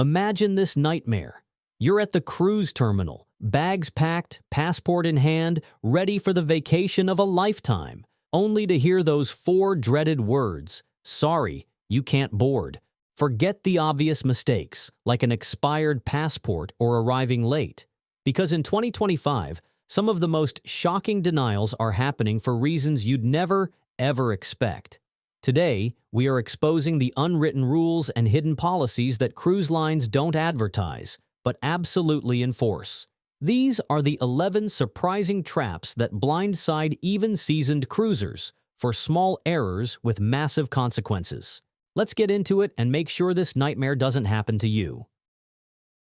Imagine this nightmare. You're at the cruise terminal, bags packed, passport in hand, ready for the vacation of a lifetime, only to hear those four dreaded words: sorry, you can't board. Forget the obvious mistakes, like an expired passport or arriving late. Because in 2025, some of the most shocking denials are happening for reasons you'd never, ever expect. Today, we are exposing the unwritten rules and hidden policies that cruise lines don't advertise, but absolutely enforce. These are the 11 surprising traps that blindside even seasoned cruisers for small errors with massive consequences. Let's get into it and make sure this nightmare doesn't happen to you.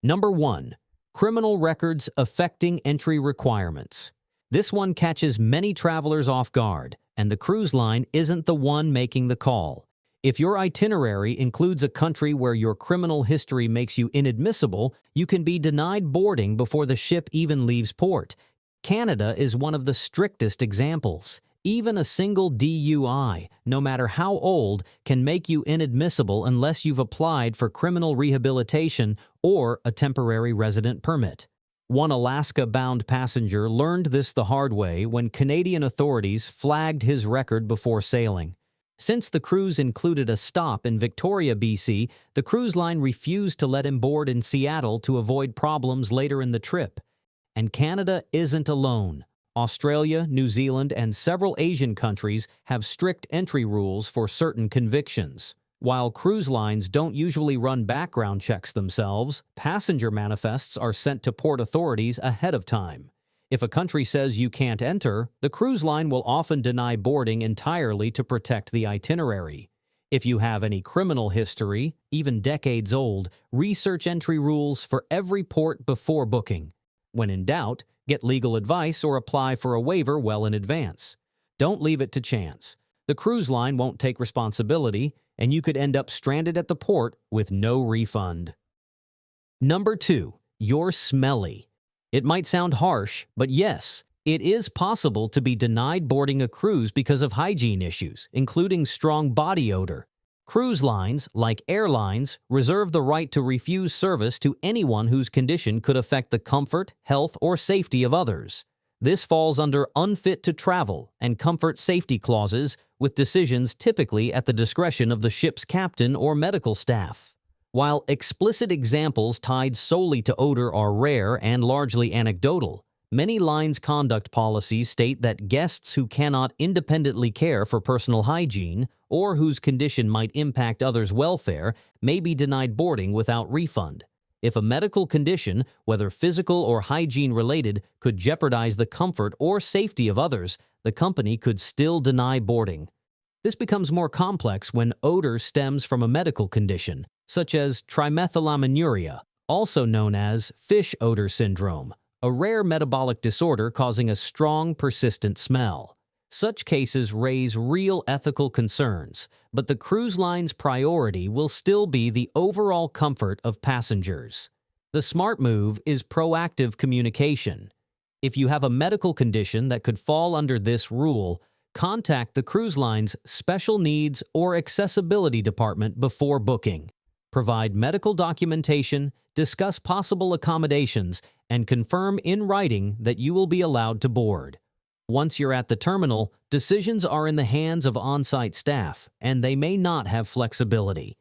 Number 1. Criminal records affecting entry requirements. This one catches many travelers off guard, and the cruise line isn't the one making the call. If your itinerary includes a country where your criminal history makes you inadmissible, you can be denied boarding before the ship even leaves port. Canada is one of the strictest examples. Even a single DUI, no matter how old, can make you inadmissible unless you've applied for criminal rehabilitation or a temporary resident permit. One Alaska-bound passenger learned this the hard way when Canadian authorities flagged his record before sailing. Since the cruise included a stop in Victoria, BC, the cruise line refused to let him board in Seattle to avoid problems later in the trip. And Canada isn't alone. Australia, New Zealand, and several Asian countries have strict entry rules for certain convictions. While cruise lines don't usually run background checks themselves, passenger manifests are sent to port authorities ahead of time. If a country says you can't enter, the cruise line will often deny boarding entirely to protect the itinerary. If you have any criminal history, even decades old, research entry rules for every port before booking. When in doubt, get legal advice or apply for a waiver well in advance. Don't leave it to chance. The cruise line won't take responsibility, and you could end up stranded at the port with no refund. Number 2. You're smelly. It might sound harsh, but yes, it is possible to be denied boarding a cruise because of hygiene issues, including strong body odor. Cruise lines, like airlines, reserve the right to refuse service to anyone whose condition could affect the comfort, health, or safety of others. This falls under unfit to travel and comfort safety clauses, with decisions typically at the discretion of the ship's captain or medical staff. While explicit examples tied solely to odor are rare and largely anecdotal, many lines' conduct policies state that guests who cannot independently care for personal hygiene or whose condition might impact others' welfare may be denied boarding without refund. If a medical condition, whether physical or hygiene-related, could jeopardize the comfort or safety of others, the company could still deny boarding. This becomes more complex when odor stems from a medical condition, such as trimethylaminuria, also known as fish odor syndrome, a rare metabolic disorder causing a strong, persistent smell. Such cases raise real ethical concerns, but the cruise line's priority will still be the overall comfort of passengers. The smart move is proactive communication. If you have a medical condition that could fall under this rule, contact the cruise line's special needs or accessibility department before booking. Provide medical documentation, discuss possible accommodations, and confirm in writing that you will be allowed to board. Once you're at the terminal, decisions are in the hands of on-site staff, and they may not have flexibility.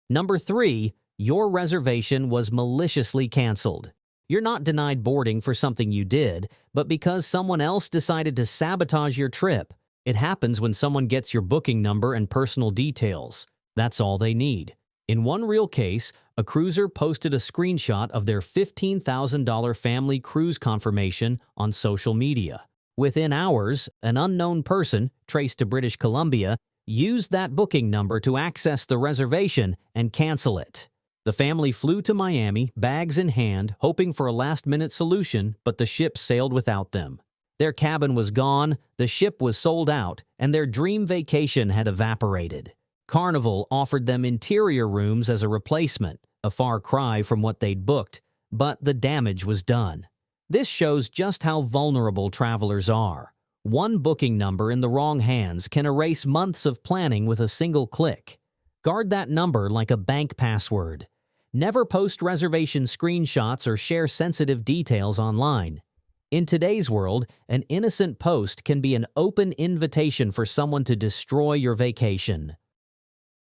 Number 3. Your reservation was maliciously canceled. You're not denied boarding for something you did, but because someone else decided to sabotage your trip. It happens when someone gets your booking number and personal details. That's all they need. In one real case, a cruiser posted a screenshot of their $15,000 family cruise confirmation on social media. Within hours, an unknown person, traced to British Columbia, used that booking number to access the reservation and cancel it. The family flew to Miami, bags in hand, hoping for a last-minute solution, but the ship sailed without them. Their cabin was gone, the ship was sold out, and their dream vacation had evaporated. Carnival offered them interior rooms as a replacement, a far cry from what they'd booked, but the damage was done. This shows just how vulnerable travelers are. One booking number in the wrong hands can erase months of planning with a single click. Guard that number like a bank password. Never post reservation screenshots or share sensitive details online. In today's world, an innocent post can be an open invitation for someone to destroy your vacation.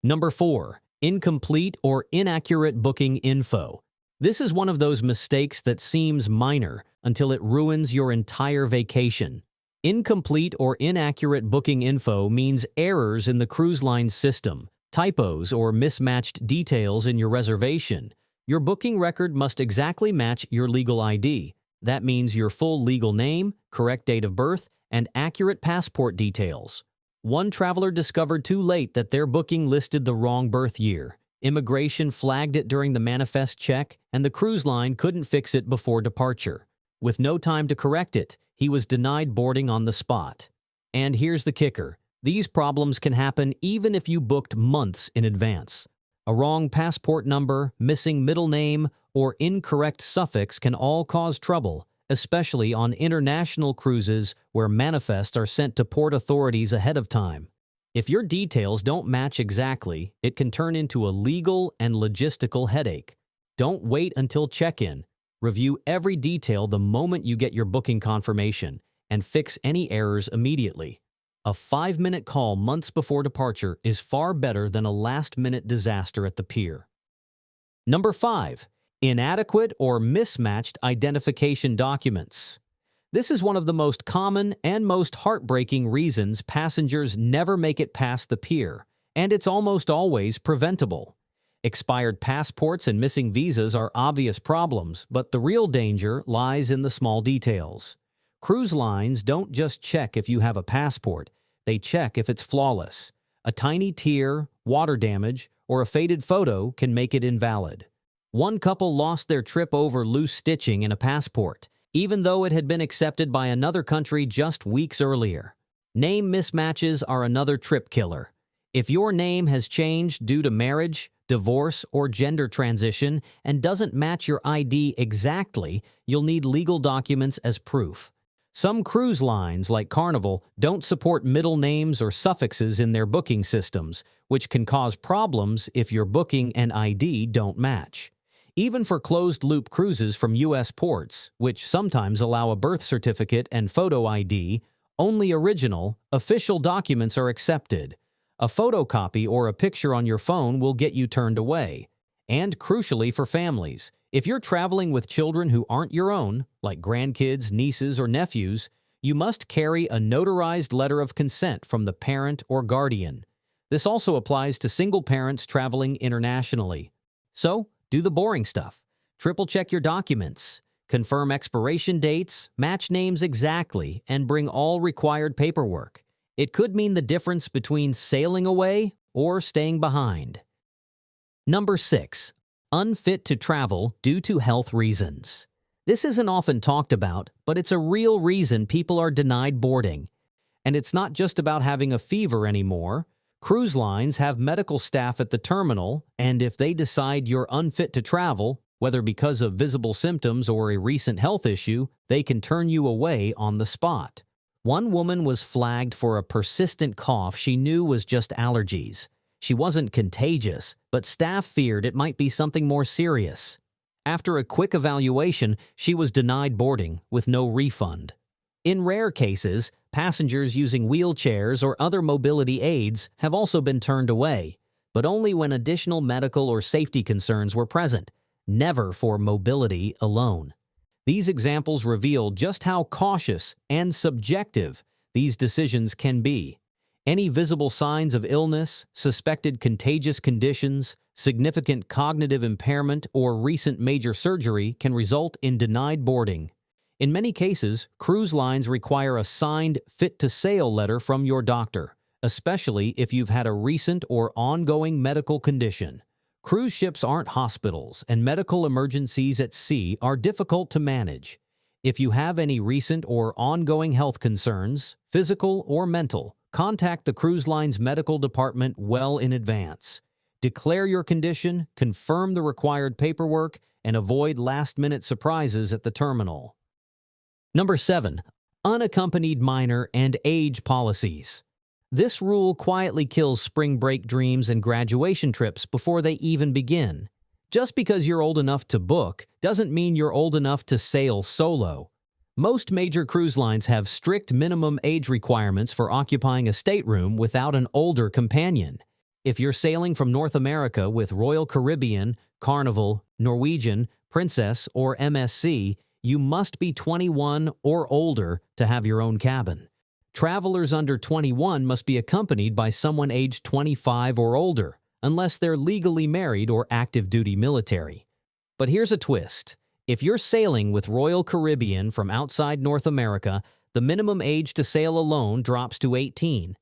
Number 4. Incomplete or inaccurate booking info. This is one of those mistakes that seems minor until it ruins your entire vacation. Incomplete or inaccurate booking info means errors in the cruise line's system, typos or mismatched details in your reservation. Your booking record must exactly match your legal ID. That means your full legal name, correct date of birth, and accurate passport details. One traveler discovered too late that their booking listed the wrong birth year. Immigration flagged it during the manifest check, and the cruise line couldn't fix it before departure. With no time to correct it, he was denied boarding on the spot. And here's the kicker. These problems can happen even if you booked months in advance. A wrong passport number, missing middle name, or incorrect suffix can all cause trouble, especially on international cruises where manifests are sent to port authorities ahead of time. If your details don't match exactly, it can turn into a legal and logistical headache. Don't wait until check-in. Review every detail the moment you get your booking confirmation and fix any errors immediately. A 5-minute call months before departure is far better than a last-minute disaster at the pier. Number 5. Inadequate or mismatched identification documents. This is one of the most common and most heartbreaking reasons passengers never make it past the pier, and it's almost always preventable. Expired passports and missing visas are obvious problems, but the real danger lies in the small details. Cruise lines don't just check if you have a passport, they check if it's flawless. A tiny tear, water damage, or a faded photo can make it invalid. One couple lost their trip over loose stitching in a passport, even though it had been accepted by another country just weeks earlier. Name mismatches are another trip killer. If your name has changed due to marriage, divorce, or gender transition and doesn't match your ID exactly, you'll need legal documents as proof. Some cruise lines, like Carnival, don't support middle names or suffixes in their booking systems, which can cause problems if your booking and ID don't match. Even for closed-loop cruises from U.S. ports, which sometimes allow a birth certificate and photo ID, only original, official documents are accepted. A photocopy or a picture on your phone will get you turned away. And crucially for families, if you're traveling with children who aren't your own, like grandkids, nieces, or nephews, you must carry a notarized letter of consent from the parent or guardian. This also applies to single parents traveling internationally. So, do the boring stuff. Triple-check your documents. Confirm expiration dates, match names exactly, and bring all required paperwork. It could mean the difference between sailing away or staying behind. Number 6. Unfit to travel due to health reasons. This isn't often talked about, but it's a real reason people are denied boarding. And it's not just about having a fever anymore. Cruise lines have medical staff at the terminal, and if they decide you're unfit to travel, whether because of visible symptoms or a recent health issue, they can turn you away on the spot. One woman was flagged for a persistent cough she knew was just allergies. She wasn't contagious, but staff feared it might be something more serious. After a quick evaluation, she was denied boarding with no refund. In rare cases, passengers using wheelchairs or other mobility aids have also been turned away, but only when additional medical or safety concerns were present, never for mobility alone. These examples reveal just how cautious and subjective these decisions can be. Any visible signs of illness, suspected contagious conditions, significant cognitive impairment, or recent major surgery can result in denied boarding. In many cases, cruise lines require a signed fit-to-sail letter from your doctor, especially if you've had a recent or ongoing medical condition. Cruise ships aren't hospitals, and medical emergencies at sea are difficult to manage. If you have any recent or ongoing health concerns, physical or mental, contact the cruise line's medical department well in advance. Declare your condition, confirm the required paperwork, and avoid last-minute surprises at the terminal. Number 7. Unaccompanied minor and age policies. This rule quietly kills spring break dreams and graduation trips before they even begin. Just because you're old enough to book doesn't mean you're old enough to sail solo. Most major cruise lines have strict minimum age requirements for occupying a stateroom without an older companion. If you're sailing from North America with Royal Caribbean, Carnival, Norwegian, Princess, or MSC, you must be 21 or older to have your own cabin. Travelers under 21 must be accompanied by someone aged 25 or older, unless they're legally married or active duty military. But here's a twist. If you're sailing with Royal Caribbean from outside North America, the minimum age to sail alone drops to 18.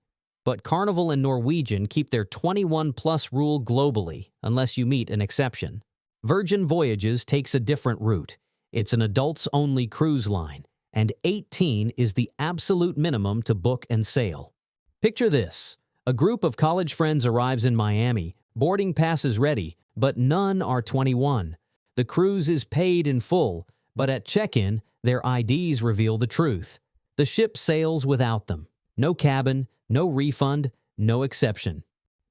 But Carnival and Norwegian keep their 21-plus rule globally, unless you meet an exception. Virgin Voyages takes a different route. It's an adults-only cruise line, and 18 is the absolute minimum to book and sail. Picture this. A group of college friends arrives in Miami, boarding passes ready, but none are 21. The cruise is paid in full, but at check-in, their IDs reveal the truth. The ship sails without them. No cabin, no refund, no exception.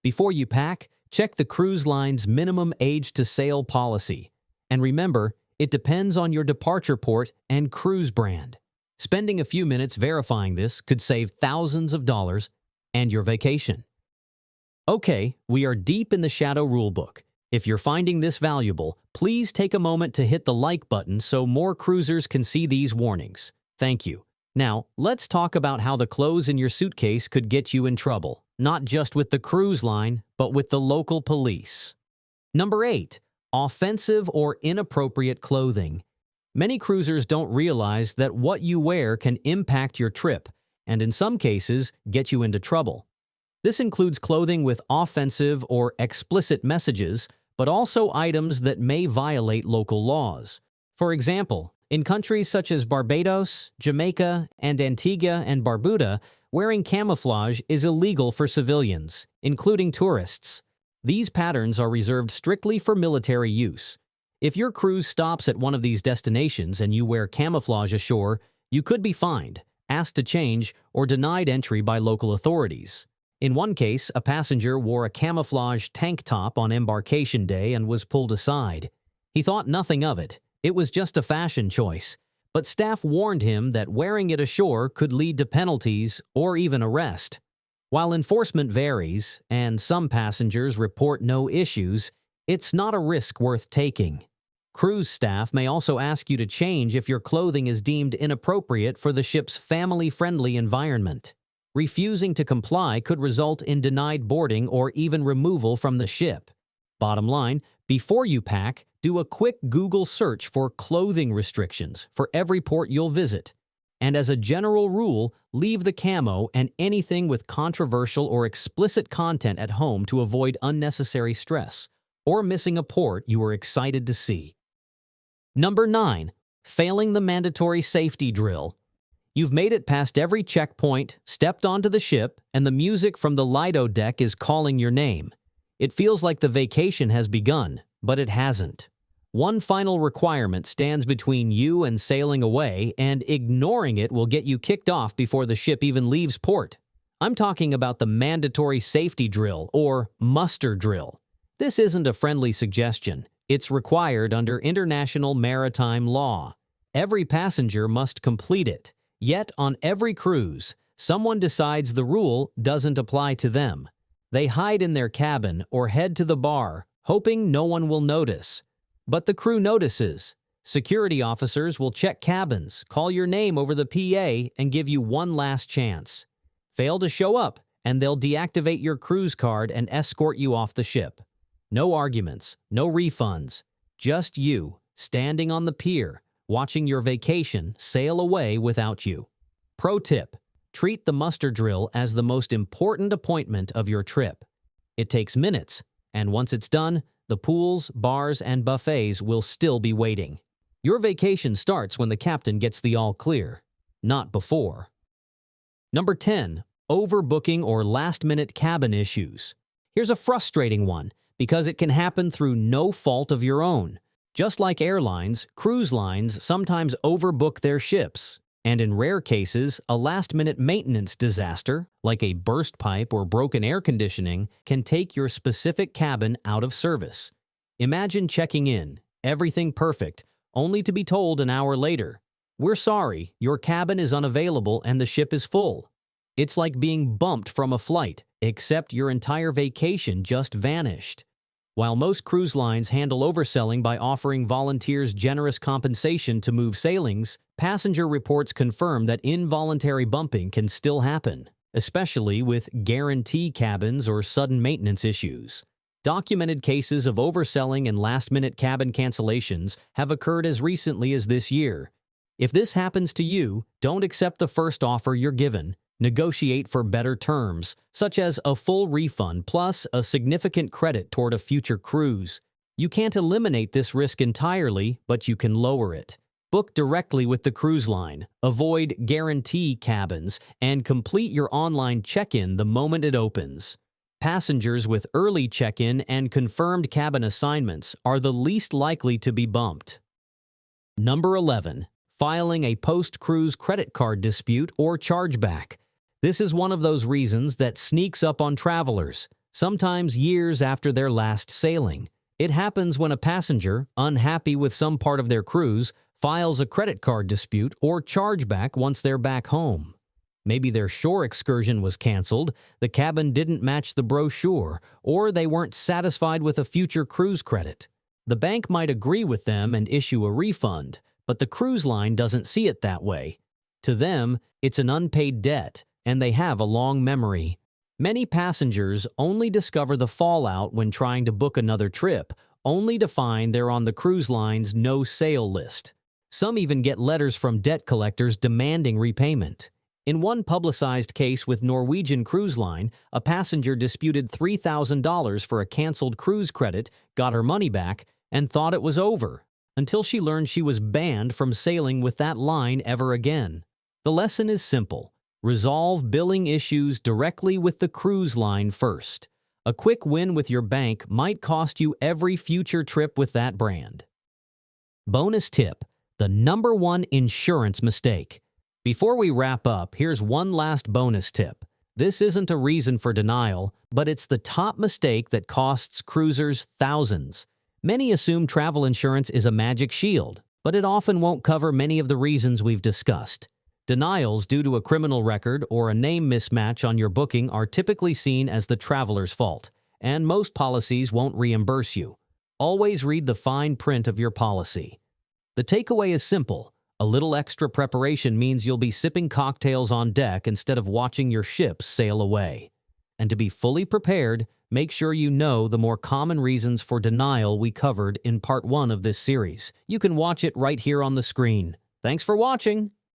Before you pack, check the cruise line's minimum age to sail policy. And remember, it depends on your departure port and cruise brand. Spending a few minutes verifying this could save thousands of dollars and your vacation. Okay, we are deep in the Shadow Rulebook. If you're finding this valuable, please take a moment to hit the like button so more cruisers can see these warnings. Thank you. Now, let's talk about how the clothes in your suitcase could get you in trouble, not just with the cruise line, but with the local police. Number 8. Offensive or inappropriate clothing. Many cruisers don't realize that what you wear can impact your trip, and in some cases, get you into trouble. This includes clothing with offensive or explicit messages, but also items that may violate local laws. For example, in countries such as Barbados, Jamaica, and Antigua and Barbuda, wearing camouflage is illegal for civilians, including tourists. These patterns are reserved strictly for military use. If your cruise stops at one of these destinations and you wear camouflage ashore, you could be fined, asked to change, or denied entry by local authorities. In one case, a passenger wore a camouflage tank top on embarkation day and was pulled aside. He thought nothing of it. It was just a fashion choice. But staff warned him that wearing it ashore could lead to penalties or even arrest. While enforcement varies, and some passengers report no issues, it's not a risk worth taking. Cruise staff may also ask you to change if your clothing is deemed inappropriate for the ship's family-friendly environment. Refusing to comply could result in denied boarding or even removal from the ship. Bottom line, before you pack, do a quick Google search for clothing restrictions for every port you'll visit. And as a general rule, leave the camo and anything with controversial or explicit content at home to avoid unnecessary stress or missing a port you were excited to see. Number 9. Failing the mandatory safety drill. You've made it past every checkpoint, stepped onto the ship, and the music from the Lido deck is calling your name. It feels like the vacation has begun, but it hasn't. One final requirement stands between you and sailing away, and ignoring it will get you kicked off before the ship even leaves port. I'm talking about the mandatory safety drill, or muster drill. This isn't a friendly suggestion. It's required under international maritime law. Every passenger must complete it. Yet, on every cruise, someone decides the rule doesn't apply to them. They hide in their cabin or head to the bar, hoping no one will notice. But the crew notices. Security officers will check cabins, call your name over the PA, and give you one last chance. Fail to show up, and they'll deactivate your cruise card and escort you off the ship. No arguments, no refunds. Just you, standing on the pier, watching your vacation sail away without you. Pro tip: treat the muster drill as the most important appointment of your trip. It takes minutes, and once it's done, the pools, bars, and buffets will still be waiting. Your vacation starts when the captain gets the all clear, not before. Number 10. Overbooking or last-minute cabin issues. Here's a frustrating one, because it can happen through no fault of your own. Just like airlines, cruise lines sometimes overbook their ships, and in rare cases, a last-minute maintenance disaster, like a burst pipe or broken air conditioning, can take your specific cabin out of service. Imagine checking in, everything perfect, only to be told an hour later, "We're sorry, your cabin is unavailable and the ship is full." It's like being bumped from a flight, except your entire vacation just vanished. While most cruise lines handle overselling by offering volunteers generous compensation to move sailings, passenger reports confirm that involuntary bumping can still happen, especially with guarantee cabins or sudden maintenance issues. Documented cases of overselling and last-minute cabin cancellations have occurred as recently as this year. If this happens to you, don't accept the first offer you're given. Negotiate for better terms, such as a full refund plus a significant credit toward a future cruise. You can't eliminate this risk entirely, but you can lower it. Book directly with the cruise line, avoid guarantee cabins, and complete your online check-in the moment it opens. Passengers with early check-in and confirmed cabin assignments are the least likely to be bumped. Number 11. Filing a post-cruise credit card dispute or chargeback. This is one of those reasons that sneaks up on travelers, sometimes years after their last sailing. It happens when a passenger, unhappy with some part of their cruise, files a credit card dispute or chargeback once they're back home. Maybe their shore excursion was canceled, the cabin didn't match the brochure, or they weren't satisfied with a future cruise credit. The bank might agree with them and issue a refund, but the cruise line doesn't see it that way. To them, it's an unpaid debt, and they have a long memory. Many passengers only discover the fallout when trying to book another trip, only to find they're on the cruise line's no-sail list. Some even get letters from debt collectors demanding repayment. In one publicized case with Norwegian Cruise Line, a passenger disputed $3,000 for a canceled cruise credit, got her money back, and thought it was over, until she learned she was banned from sailing with that line ever again. The lesson is simple. Resolve billing issues directly with the cruise line first. A quick win with your bank might cost you every future trip with that brand. Bonus tip: the number one insurance mistake. Before we wrap up, here's one last bonus tip. This isn't a reason for denial, but it's the top mistake that costs cruisers thousands. Many assume travel insurance is a magic shield, but it often won't cover many of the reasons we've discussed. Denials due to a criminal record or a name mismatch on your booking are typically seen as the traveler's fault, and most policies won't reimburse you. Always read the fine print of your policy. The takeaway is simple. A little extra preparation means you'll be sipping cocktails on deck instead of watching your ship sail away. And to be fully prepared, make sure you know the more common reasons for denial we covered in part 1 of this series. You can watch it right here on the screen. Thanks for watching!